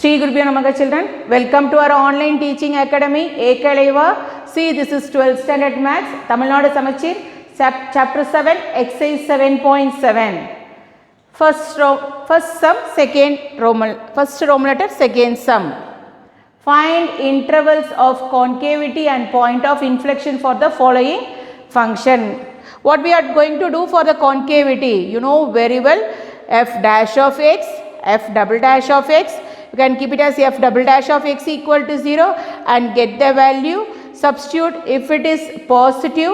Sri Gurubhyo Namaha children, welcome to our online teaching academy Ekalaiva. See, this is 12th standard maths, Tamil Nadu Samachir, chapter 7, exercise 7.7. First sum, first Roman letter, second sum. Find intervals of concavity and point of inflection for the following function. What we are going to do for the concavity, you know very well, f dash of x, f double dash of x. You can keep it as f double dash of x equal to 0 and get the value. Substitute if it is positive,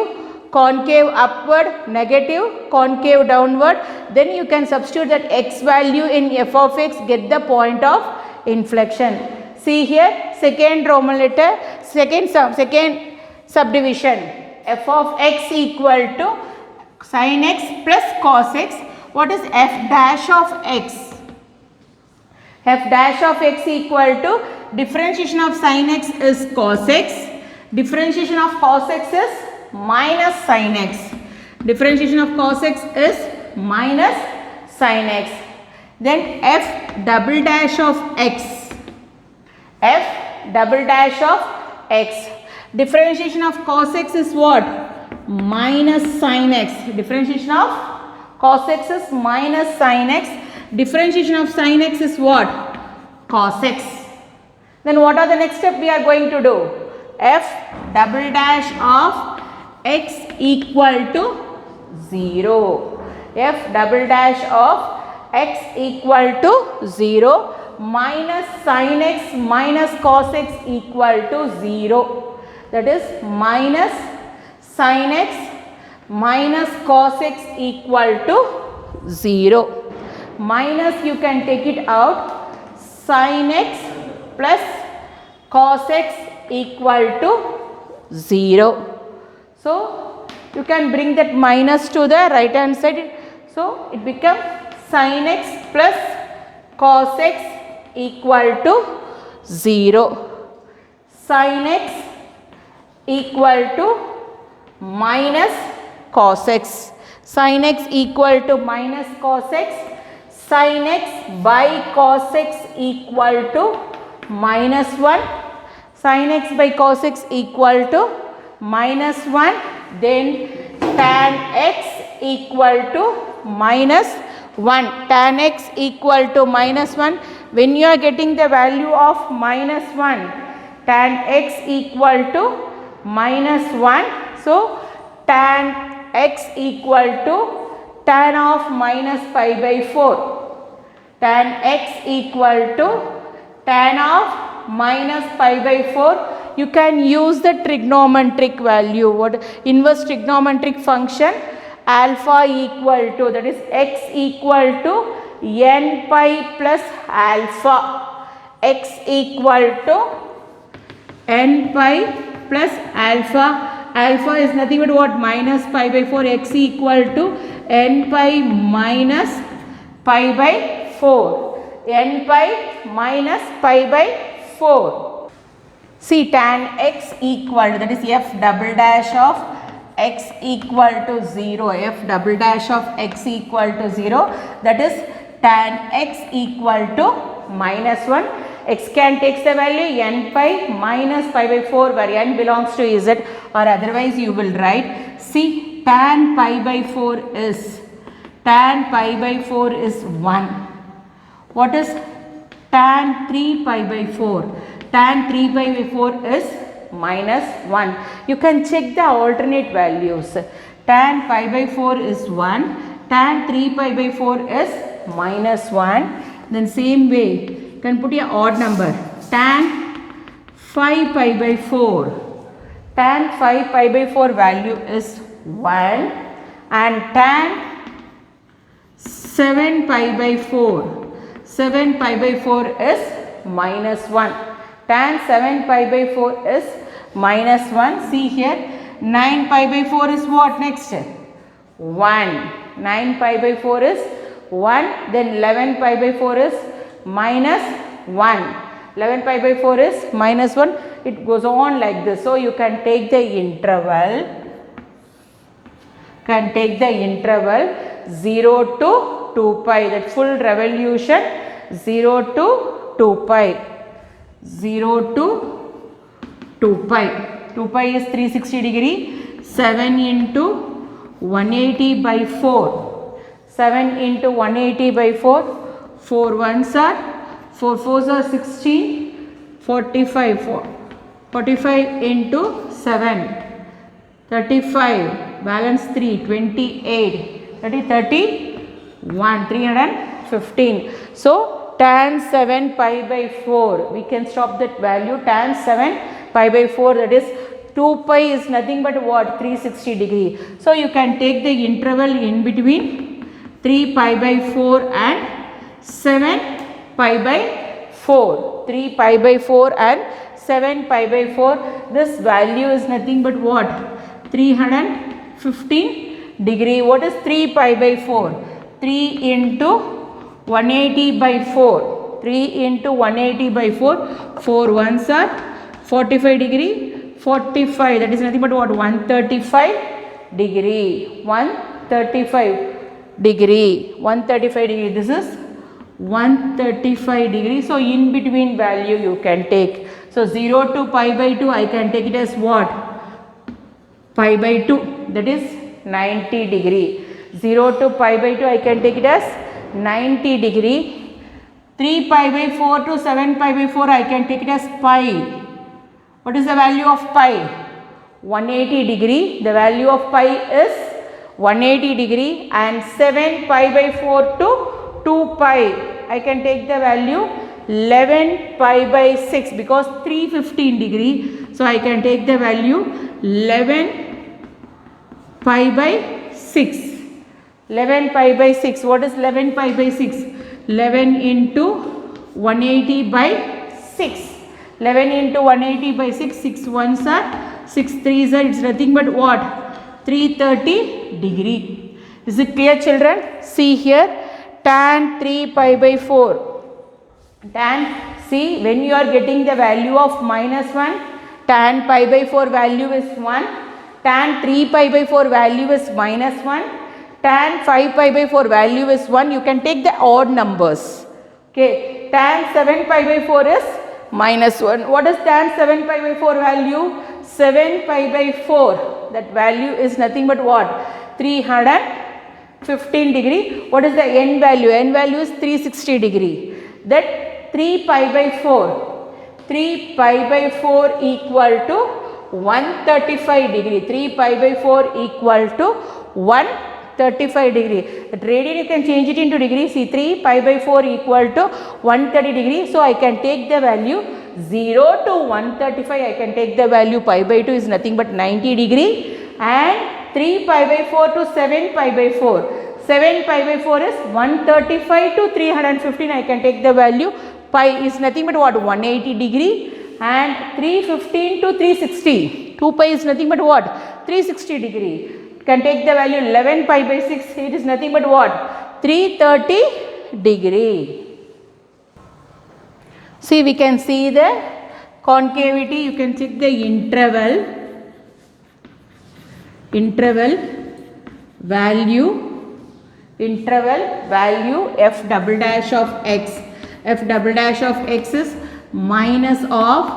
concave upward, negative, concave downward. Then you can substitute that x value in f of x, get the point of inflection. See here, second Roman letter, second subdivision. F of x equal to sin x plus cos x. What is f dash of x? F dash of x equal to differentiation of sin x is cos x. Differentiation of cos x is minus sin x. Differentiation of cos x is minus sin x. Then f double dash of x. F double dash of x. Differentiation of cos x is what? Minus sin x. Differentiation of cos x is minus sin x. Differentiation of sin x is what? Cos x. Then what are the next step we are going to do? F double dash of x equal to 0. F double dash of x equal to 0 minus sin x minus cos x equal to 0. That is minus sin x minus cos x equal to 0. Minus you can take it out, sin x plus cos x equal to 0. So you can bring that minus to the right hand side. So it becomes sin x plus cos x equal to 0. Sin x equal to minus cos x. Sin x equal to minus cos x. Sin x by cos x equal to minus 1. Sin x by cos x equal to minus 1. Then tan x equal to minus 1. Tan x equal to minus 1. When you are getting the value of minus 1, tan x equal to minus 1. So tan x equal to tan of minus pi by 4. Tan x equal to tan of minus pi by 4. You can use the trigonometric value. What? Inverse trigonometric function alpha equal to, that is x equal to n pi plus alpha. X equal to n pi plus alpha. Alpha is nothing but what? Minus pi by 4. X equal to n pi minus pi by 4. N pi minus pi by 4. See, tan x equal to, that is f double dash of x equal to 0. F double dash of x equal to 0. That is tan x equal to minus 1. X can take the value n pi minus pi by 4 where n belongs to z, or otherwise you will write, see, tan pi by 4 is 1. What is tan 3 pi by 4? Tan 3 pi by 4 is minus 1. You can check the alternate values. Tan pi by 4 is 1. Tan 3 pi by 4 is minus 1. Then same way, you can put a odd number. Tan 5 pi by 4. Tan 5 pi by 4 value is 1. And tan 7 pi by 4. 7 pi by 4 is minus 1. Tan 7 pi by 4 is minus 1. See here, 9 pi by 4 is what next? 1. 9 pi by 4 is 1. Then 11 pi by 4 is minus 1. 11 pi by 4 is minus 1. It goes on like this. So you can take the interval. 0 to 2 pi, that full revolution 0 to 2 pi. 0 to 2 pi. 2 pi is 360 degree. 7 into 180 by 4. 7 into 180 by 4. 4 ones are 4 fours are 16. 45. 45 into 7. 35. Balance 3. 28. 31. 315. So tan 7 pi by 4. We can stop that value. Tan 7 pi by 4, that is 2 pi is nothing but what? 360 degree. So you can take the interval in between 3 pi by 4 and 7 pi by 4. 3 pi by 4 and 7 pi by 4. This value is nothing but what? 315 degree. What is 3 pi by 4? 3 into 180 by 4. 3 into 180 by 4. 4 ones are 45 degree. 45, that is nothing but what? 135 degree. 135 degree. 135 degree. This is 135 degree. So in between value you can take. So 0 to pi by 2, I can take it as what? Pi by 2, that is 90 degree. 0 to pi by 2, I can take it as 90 degree. 3 pi by 4 to 7 pi by 4, I can take it as pi. What is the value of pi? 180 degree. The value of pi is 180 degree, and 7 pi by 4 to 2 pi. I can take the value 11 pi by 6 because 315 degree. So I can take the value 11 pi by 6. 11 pi by 6. What is 11 pi by 6? 11 into 180 by 6. 11 into 180 by 6. 6 ones are 6 threes are, it's nothing but what? 330 degree. Is it clear, children? See here, tan 3 pi by 4. Tan, see, when you are getting the value of minus 1, tan pi by 4 value is 1. Tan 3 pi by 4 value is minus 1. Tan 5 pi by 4 value is 1. You can take the odd numbers. Okay. Tan 7 pi by 4 is minus 1. What is tan 7 pi by 4 value? 7 pi by 4. That value is nothing but what? 315 degree. What is the n value? N value is 360 degree. That 3 pi by 4. 3 pi by 4 equal to 135 degree. 3 pi by 4 equal to 135 degree. That radian you can change it into degree. See, 3 pi by 4 equal to 130 degree. So I can take the value 0 to 135. I can take the value pi by 2 is nothing but 90 degree, and 3 pi by 4 to 7 pi by 4. 7 pi by 4 is 135 to 315. I can take the value pi is nothing but what? 180 degree, and 315 to 360. 2 pi is nothing but what? 360 degree. Can take the value 11 pi by 6. It is nothing but what? 330 degree. See, we can see the concavity. You can check the interval value f double dash of x. F double dash of x is minus of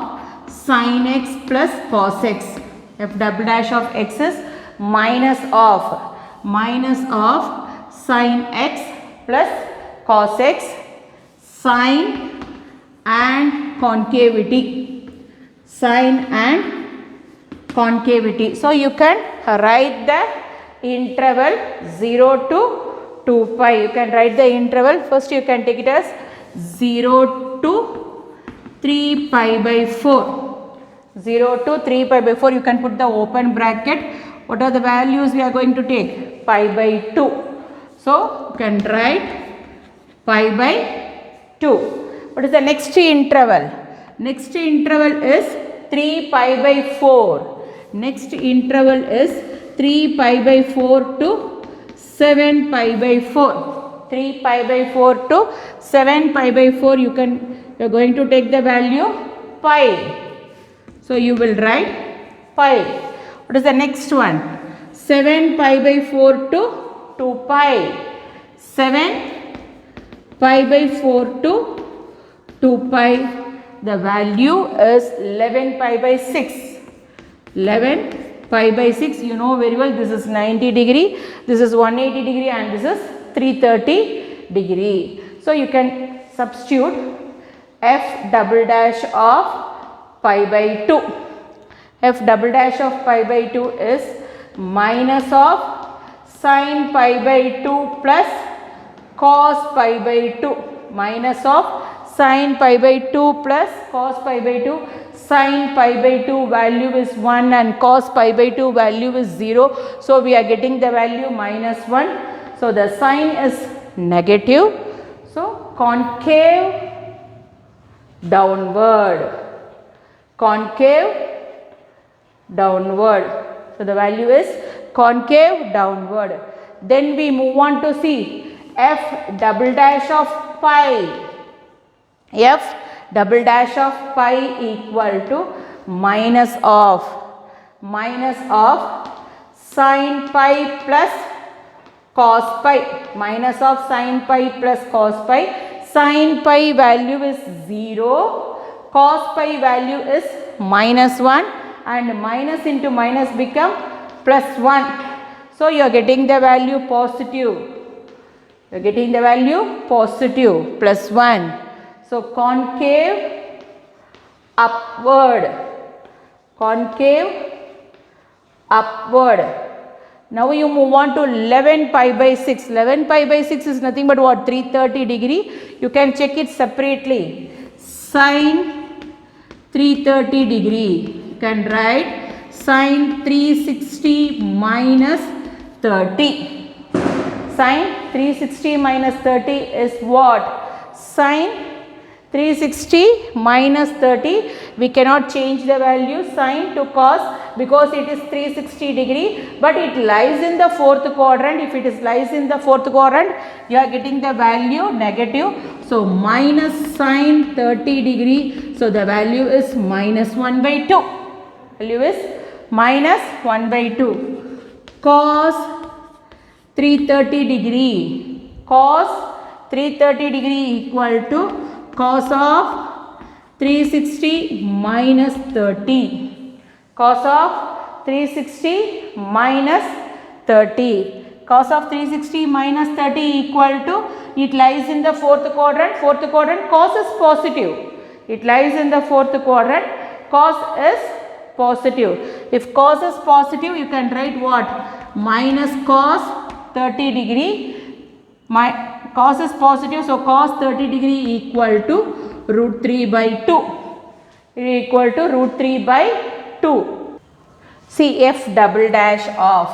sin x plus cos x. F double dash of x is minus of sin x plus cos x, sine and concavity. So you can write the interval 0 to 2 pi. You can write the interval. First you can take it as 0 to 3 pi by 4. 0 to 3 pi by 4. You can put the open bracket. What are the values we are going to take? Pi by 2. So you can write pi by 2. What is the next interval? Next interval is 3 pi by 4. Next interval is 3 pi by 4 to 7 pi by 4. 3 pi by 4 to 7 pi by 4. You are going to take the value pi. So you will write pi. What is the next one? 7 pi by 4 to 2 pi. 7 pi by 4 to 2 pi, the value is 11 pi by 6. 11 pi by 6, you know very well, this is 90 degree, this is 180 degree and this is 330 degree. So you can substitute f double dash of pi by 2. F double dash of pi by 2 is minus of sin pi by 2 plus cos pi by 2, minus of sin pi by 2 plus cos pi by 2. Sin pi by 2 value is 1 and cos pi by 2 value is 0. So we are getting the value minus 1. So the sign is negative. So concave downward. Concave downward. So the value is concave downward. Then we move on to see f double dash of pi. F double dash of pi equal to minus of sin pi plus cos pi, minus of sin pi plus cos pi. Sin pi value is 0, cos pi value is minus 1 and minus into minus become plus 1. So you are getting the value positive. You are getting the value positive plus 1. So concave upward, concave upward. Now you move on to 11 pi by 6. 11 pi by 6 is nothing but what? 330 degree. You can check it separately. Sin 330 degree. You can write sin 360 minus 30. Sin 360 minus 30 is what? Sin 360 minus 30, we cannot change the value sin to cos because it is 360 degree, but it lies in the fourth quadrant. If it lies in the fourth quadrant, you are getting the value negative. So minus sin 30 degree, so the value is minus 1 by 2. Value is minus 1 by 2. Cos 330 degree, cos 330 degree equal to cos of 360 minus 30. Cos of 360 minus 30. Cos of 360 minus 30 equal to, it lies in the fourth quadrant. Fourth quadrant, cos is positive. It lies in the fourth quadrant. Cos is positive. If cos is positive, you can write what? Minus cos 30 degree. Cos is positive, so cos 30 degree equal to root 3 by 2. Equal to root 3 by 2. See f double dash of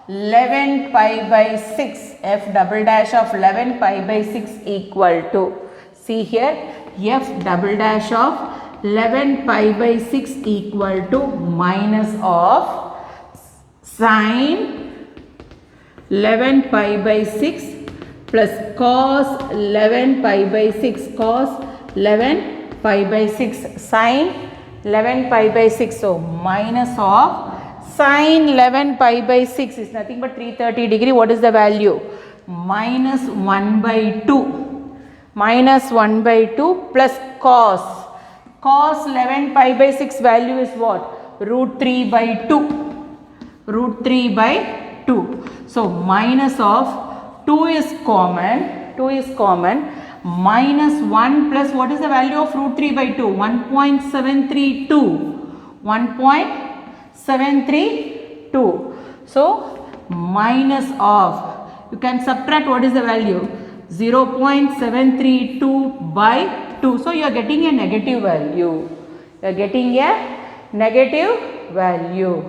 11 pi by 6. F double dash of 11 pi by 6 equal to. See here, f double dash of 11 pi by 6 equal to minus of sin 11 pi by 6 plus cos 11 pi by 6, cos 11 pi by 6, sin 11 pi by 6. So minus of sin 11 pi by 6 is nothing but 330 degree. What is the value? Minus 1 by 2. Minus 1 by 2 plus cos. Cos 11 pi by 6 value is what? Root 3 by 2. Root 3 by 2. So minus of 2 is common. 2 is common. Minus 1 plus what is the value of root 3 by 2? 1.732. 1.732. So minus of, you can subtract what is the value? 0.732 by 2. So you are getting a negative value. You are getting a negative value.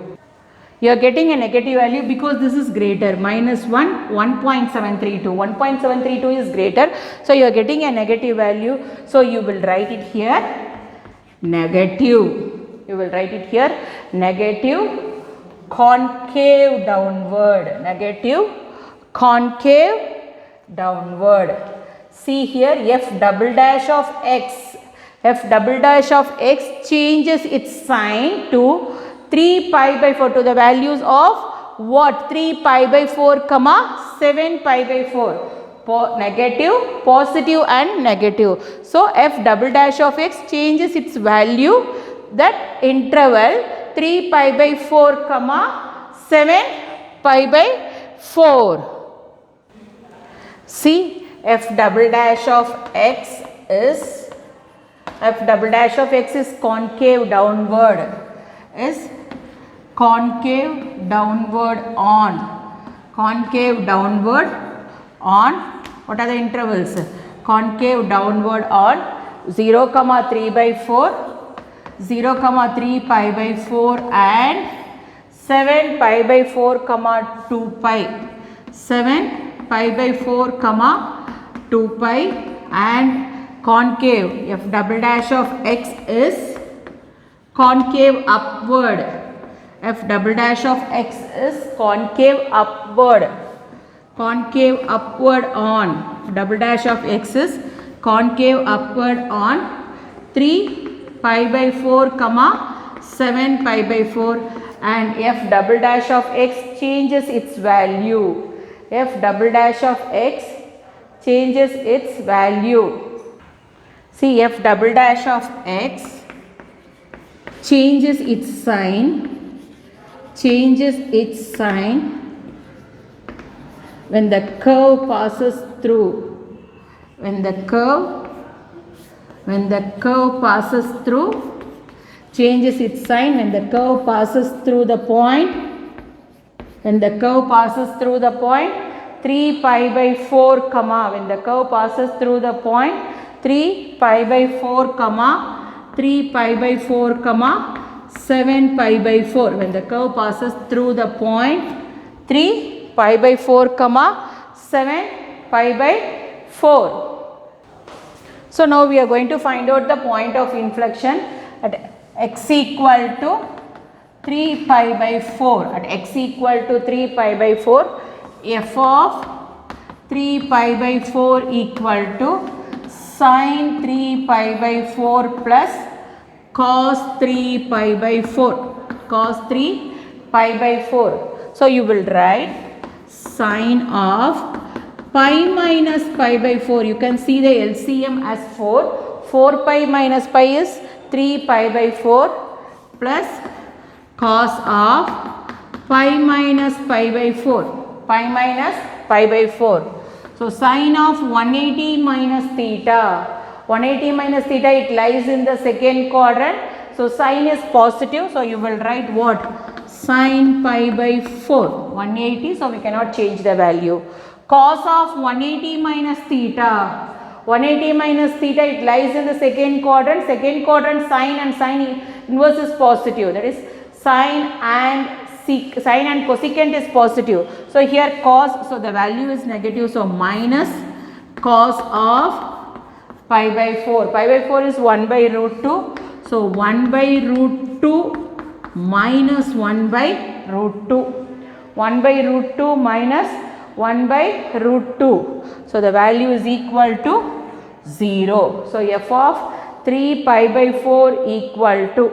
You are getting a negative value because this is greater. Minus 1, 1.732. 1.732 is greater. So you are getting a negative value. So you will write it here negative. You will write it here negative concave downward. Negative concave downward. See here, f double dash of x. F double dash of x changes its sign to 3 pi by 4 to the values of what? 3 pi by 4 comma 7 pi by 4. negative, positive and negative. So f double dash of x changes its value that interval 3 pi by 4 comma 7 pi by 4. See, f double dash of x is concave downward, is concave downward on what are the intervals? Concave downward on 0 comma 3 by 4, 0 comma 3 pi by 4 and 7 pi by 4 comma 2 pi, 7 pi by 4 comma 2 pi and concave f double dash of x is concave upward, f double dash of x is concave upward on, double dash of x is concave upward on 3 pi by 4 comma 7 pi by 4 and f double dash of x changes its value, f double dash of x changes its value. See, f double dash of x changes its sign when the curve passes through, when the curve passes through, changes its sign when the curve passes through the point, when the curve passes through the point 3 pi by 4 comma, when the curve passes through the point 3 pi by 4 comma 3 pi by 4 comma 7 pi by 4, when the curve passes through the point 3 pi by 4 comma 7 pi by 4. So now we are going to find out the point of inflection at x equal to 3 pi by 4, at x equal to 3 pi by 4, f of 3 pi by 4 equal to sin 3 pi by 4 plus cos 3 pi by 4, cos 3 pi by 4. So you will write sine of pi minus pi by 4, you can see the LCM as 4 pi minus pi is 3 pi by 4 plus cos of pi minus pi by 4, pi minus pi by 4. So sine of 180 minus theta, 180 minus theta, it lies in the second quadrant. So sine is positive, so you will write what? Sine pi by 4, 180, so we cannot change the value. Cos of 180 minus theta, 180 minus theta, it lies in the second quadrant sine and sine inverse is positive, that is sine and cosecant is positive. So here cos, so the value is negative, so minus cos of pi by 4, pi by 4 is 1 by root 2, so 1 by root 2 minus 1 by root 2, 1 by root 2 minus 1 by root 2, so the value is equal to 0. So f of 3 pi by 4 equal to,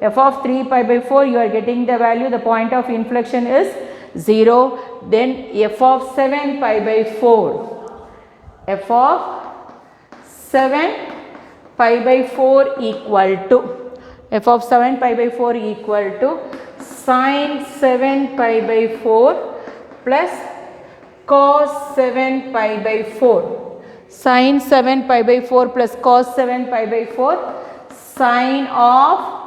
f of 3 pi by 4 you are getting the value, the point of inflection is 0. Then f of 7 pi by 4, f of 7 pi by 4 equal to, f of 7 pi by 4 equal to sine 7 pi by 4 plus cos 7 pi by 4, sine 7 pi by 4 plus cos 7 pi by 4, sine of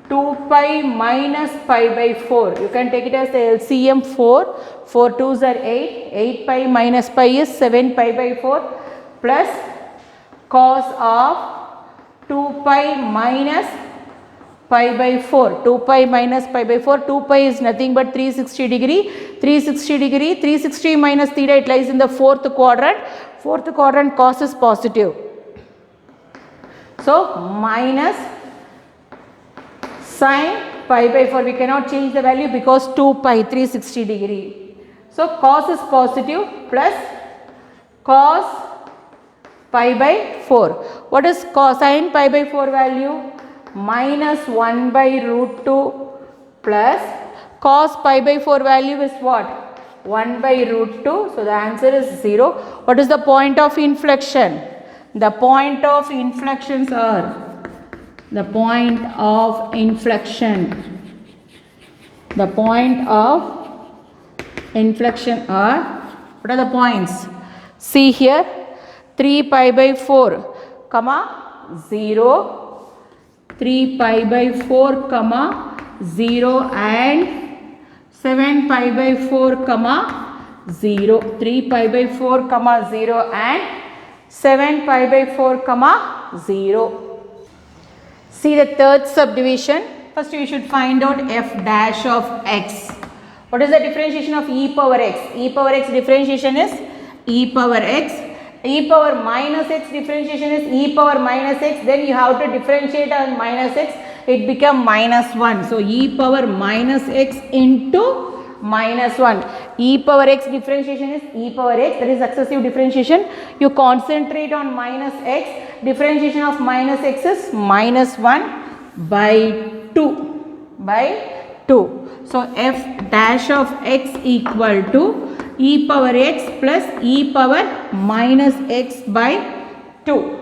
2 pi minus pi by 4. You can take it as the LCM 4, 4 2s are 8, 8 pi minus pi is 7 pi by 4 plus cos of 2 pi minus pi by 4, 2 pi minus pi by 4, 2 pi is nothing but 360 degree, 360 minus theta, it lies in the fourth quadrant cos is positive. So minus sine pi by 4, we cannot change the value because 2 pi 360 degree. So cos is positive plus cos pi by 4. What is cosine pi by 4 value? Minus 1 by root 2 plus cos pi by 4 value is what? 1 by root 2. So the answer is 0. What is the point of inflection? The point of inflections are, the point of inflection are, what are the points? See here, 3 pi by 4, comma 0, 3 pi by 4, comma 0 and 7 pi by 4, comma 0. 3 pi by 4, comma 0 and 7 pi by 4, comma 0. See the third subdivision. First you should find out f dash of x. What is the differentiation of e power x? E power x differentiation is e power x. E power minus x differentiation is e power minus x. Then you have to differentiate on minus x. It become minus 1. So e power minus x into minus 1. E power x differentiation is e power x. That is successive differentiation. You concentrate on minus x. Differentiation of minus x is minus 1 by 2. So f dash of x equal to e power x plus e power minus x by 2.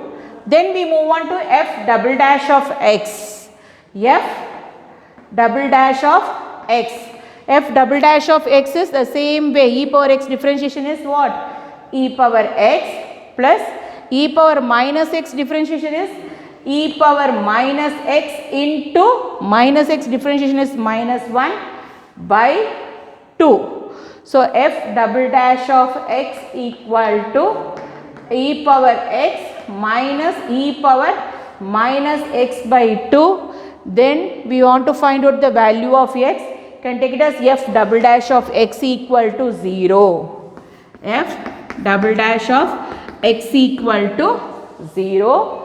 Then we move on to f double dash of x. F double dash of x. F double dash of x is the same way. E power x differentiation is what? E power x plus e power minus x differentiation is e power minus x into minus x differentiation is minus 1 by 2. So f double dash of x equal to e power x minus e power minus x by 2. Then we want to find out the value of x. Can take it as f double dash of x equal to 0. F double dash of x equal to 0.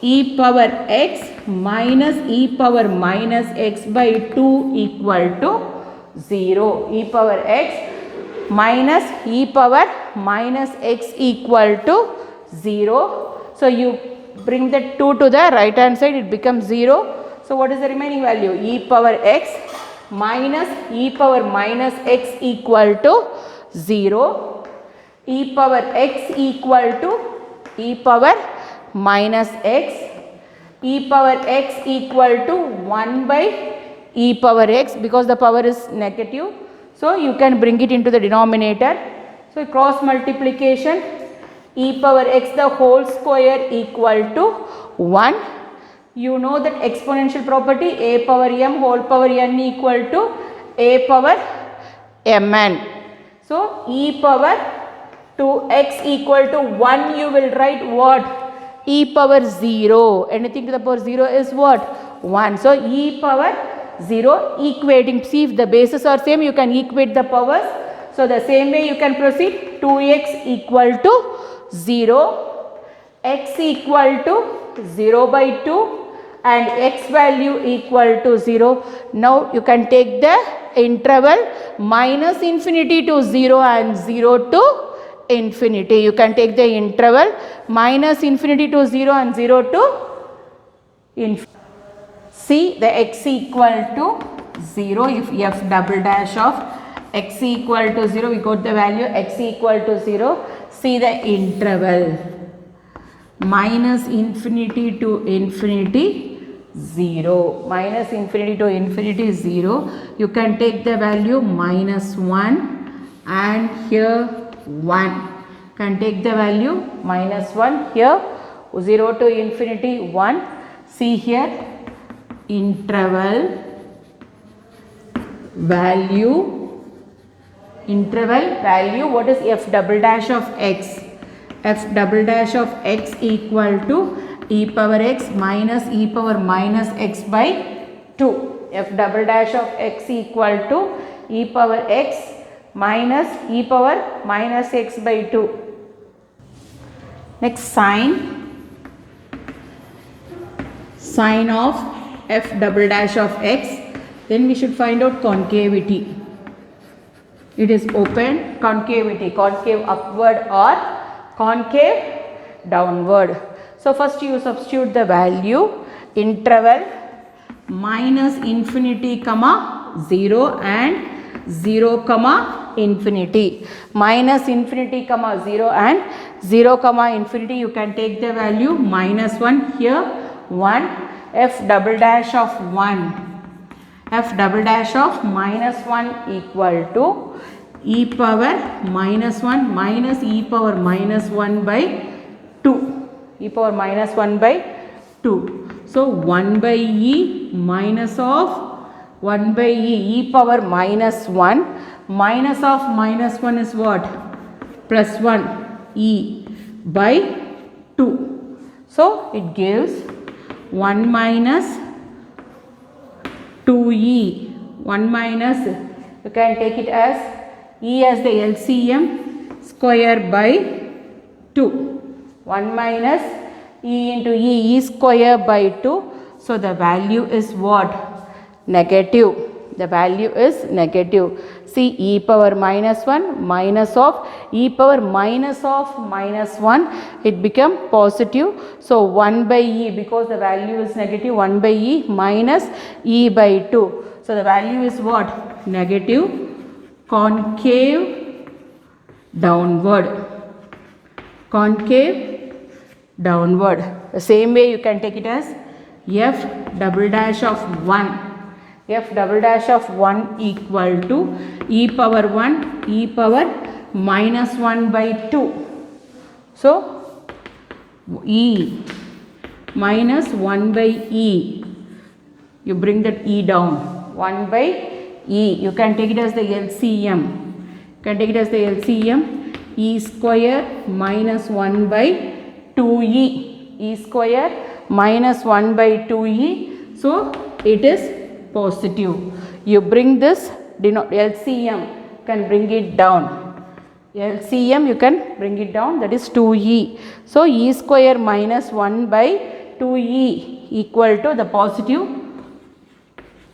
E power x minus e power minus x by 2 equal to 0. E power x minus e power minus x equal to 0. So you bring the 2 to the right hand side, it becomes 0. So what is the remaining value? E power x minus e power minus x equal to 0. E power x equal to e power minus x. E power x equal to 1 by e power x, because the power is negative. So you can bring it into the denominator. So cross multiplication, e power x the whole square equal to 1. You know that exponential property, a power m whole power n equal to a power mn. So e power to x equal to 1, you will write what? E power 0. Anything to the power 0 is what? 1. So e power 0 equating. See, if the bases are same, you can equate the powers. So the same way you can proceed. 2x equal to 0. X equal to 0 by 2. And x value equal to 0. Now you can take the interval minus infinity to 0 and 0 to infinity. You can take the interval minus infinity to 0 and 0 to infinity. See the x equal to 0. If f double dash of x equal to 0, we got the value x equal to 0. See the interval minus infinity to infinity 0. Minus infinity to infinity 0. You can take the value minus 1 and here 1. Can take the value minus 1 here, 0 to infinity 1. See here, interval value, what is f double dash of x? F double dash of x equal to e power x minus e power minus x by 2. F double dash of x equal to e power x minus e power minus x by 2. Next, sine of f double dash of x. Then we should find out concavity. It is open concavity, concave upward or concave downward. So first you substitute the value, interval minus infinity comma 0 and 0 comma infinity. Minus infinity comma 0 and 0 comma infinity, you can take the value minus 1 here, 1, f double dash of 1, f double dash of minus 1 equal to e power minus 1 minus e power minus 1 by 2, e power minus 1 by 2. So 1 by e minus of 1 by e power minus 1, minus of minus 1 is what? Plus 1 e by 2. So it gives 1 minus 2e, 1 minus, you can take it as e as the LCM square by 2. 1 minus e into e square by 2. So the value is what? Negative. The value is negative. See, e power minus 1 minus of e power minus of minus 1, it become positive. So 1 by e, because the value is negative, 1 by e minus e by 2. So the value is what? Negative concave downward. Concave downward. The same way you can take it as f double dash of 1. F double dash of 1 equal to e power 1 e power minus 1 by 2. So e minus 1 by e, you bring that e down, 1 by e, you can take it as the LCM, you can take it as the LCM, e square minus 1 by 2e, e square minus 1 by 2e. So it is positive. You bring this LCM, can bring it down. LCM you can bring it down, that is 2e. So e square minus 1 by 2e equal to the positive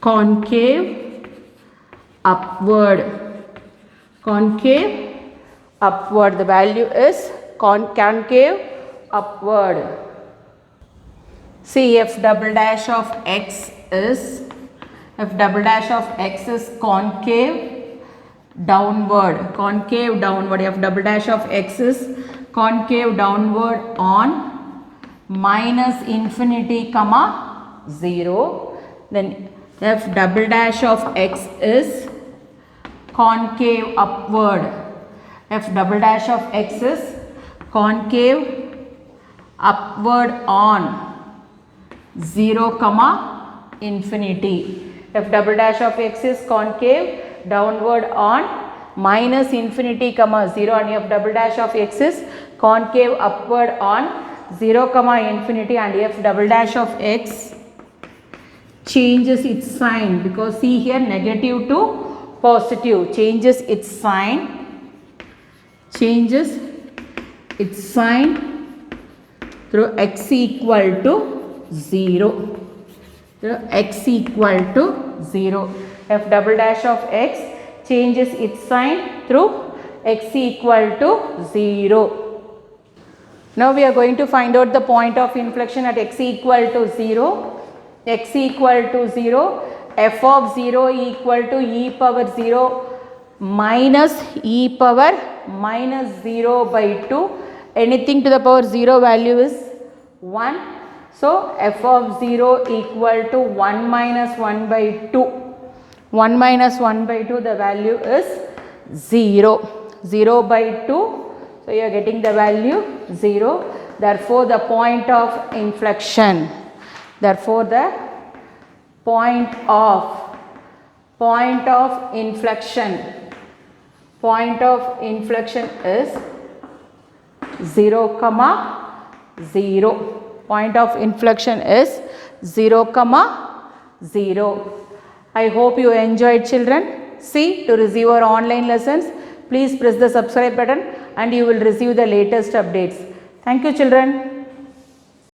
concave upward. Concave upward. The value is concave upward. See, f double dash of x is concave downward. Concave downward. F double dash of x is concave downward on minus infinity comma 0. Then f double dash of x is concave upward. F double dash of x is concave upward on 0 comma infinity. F double dash of x is concave downward on minus infinity comma 0, and f double dash of x is concave upward on 0 comma infinity, and f double dash of x changes its sign, because see here negative to positive, changes its sign through x equal to 0. X equal to 0. F double dash of x changes its sign through x equal to 0. Now we are going to find out the point of inflection at x equal to 0. X equal to 0, f of 0 equal to e power 0 minus e power minus 0 by 2. Anything to the power 0 value is 1. So f of 0 equal to 1 minus 1 by 2. 1 minus 1 by 2, the value is 0. 0 by 2. So you are getting the value 0. Therefore the point of inflection. Therefore the point of inflection is 0 comma 0. Point of inflection is 0 comma 0. I hope you enjoyed, children. See, to receive our online lessons, please press the subscribe button and you will receive the latest updates. Thank you, children.